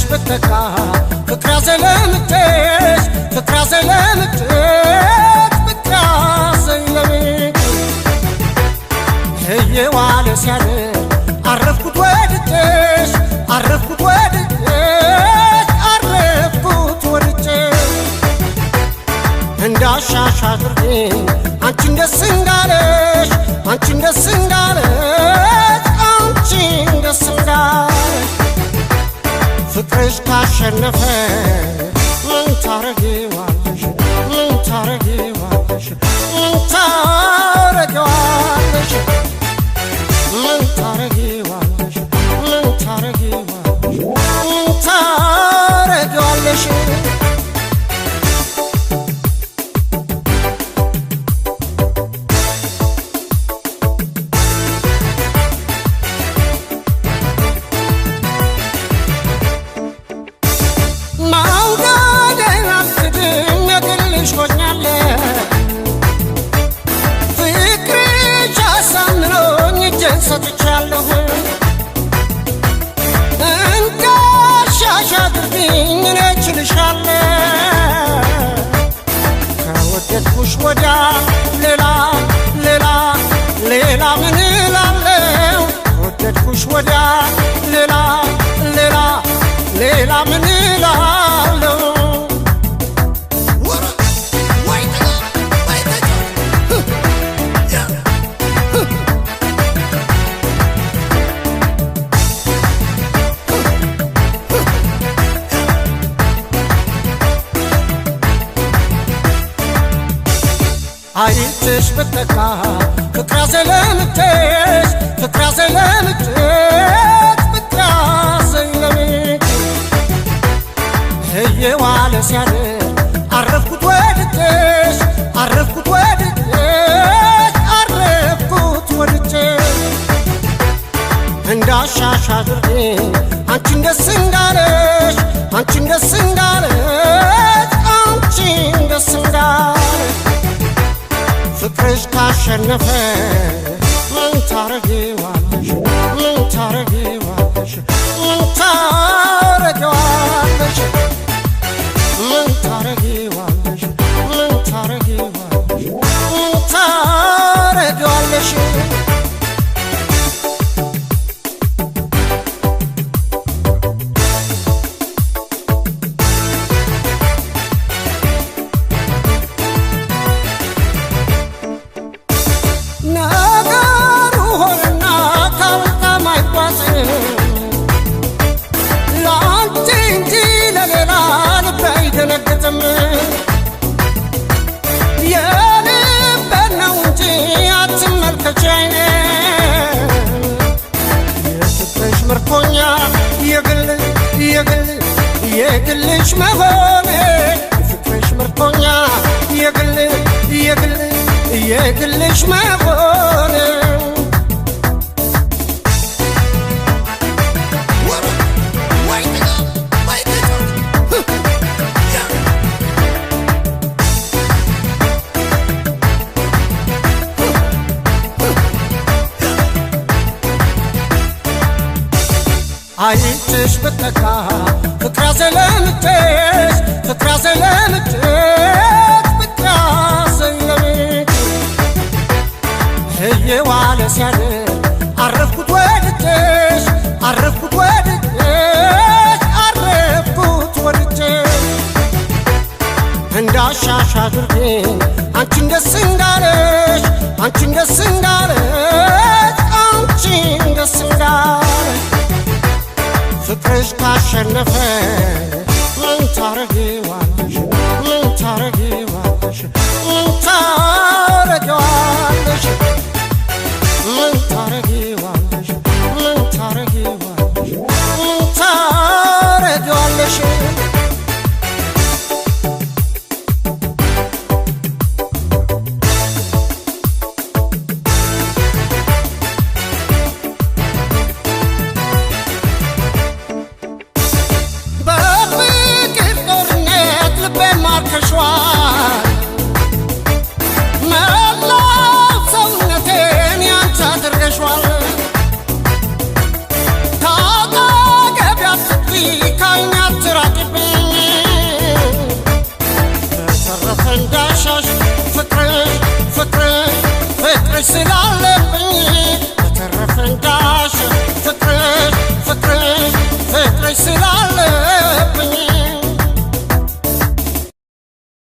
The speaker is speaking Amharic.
በተካ ፍቅር ያዘለምትሽ ፍቅር ያዘለምትሽ ፍቅር ያዘለምትሽ እየዋለ ሲያድር አረፍኩት ወድጄሽ አረፍኩት ወድጄሽ አረፍኩት ወድጄሽ እንዳሻሽ አድርጌ አንቺን ደስ እንዳለሽ አንቺን ደስ እንዳለሽ አንቺን ደስ እንዳለሽ ፍቅርሽ ካሸነፈ ምን ታረጊዋለሽ ምን ታረጊዋለሽ ምን ታረጊዋለሽ ምን ታረጊዋለሽ ምን ታረጊዋለሽ ምን ታረጊዋለሽ ፍቅርሽ አሳምኖኝ እጄን ሰጥቻለሁ እንዳሻሽ አድርጊኝ እኔ እችልሻለሁ ከወደድኩሽ ወዲያ ሌላ ሌላ ሌላ ምን እላለሁ ከወደድኩሽ ወዲያ ሌላ ሌላ ሌላ ምን እላለሁ አይንሽ በተካ ፍቅር ያዘለምትሽ ፍቅር ያዘለምትሽ ፍቅር ያዘለምትሽ እየዋለ ሲያድር አረፍኩት ወድጄሽ አረፍኩት ወድጄሽ አረፍኩት ወድጄሽ እንዳሻሽ አድርጌ አንቺን ደስ እንዳለሽ አንቺን ደስ እንዳለሽ አንቺን ደስ እንዳለሽ ፍቅርሽ ካሸነፈ ምን ታረጊዋለሽ ምን ታረጊዋለሽ ምን ታረጊዋለሽ ምን ታረጊዋለሽ ምን ታረጊዋለሽ ምን ታረጊዋለሽ ነገሩ ሆነና ካልጣም አይጓዝም ለአንቺ እንጂ ለሌላ ልቤ አይደነግጥም የልቤን ነው እንጂ አትመልከች ዓይኔን የፍቅርሽ ምርኮኛ የግል የግል የግልሽ መሆኔ የፍቅርሽ ምርኮኛ የግል የግል የግልሽ መሆን አይንሽ በተካ ፍቅር ያዘለምትሽ ፍቅር ያዘለምትሽ ፍቅር ያዘለምትሽ እየዋለ ሲያድር አረፍኩት ወድጄሽ አረፍኩት ወድጄሽ አረፍኩት ወድጄሽ እንዳሻሽ አድርጌ አንቺን ደስ እንዳለሽ አንቺን ደስ እንዳለሽ አንቺን ደስ እንዳለሽ ፍቅርሽ ካሸነፈ ምን ታረጊ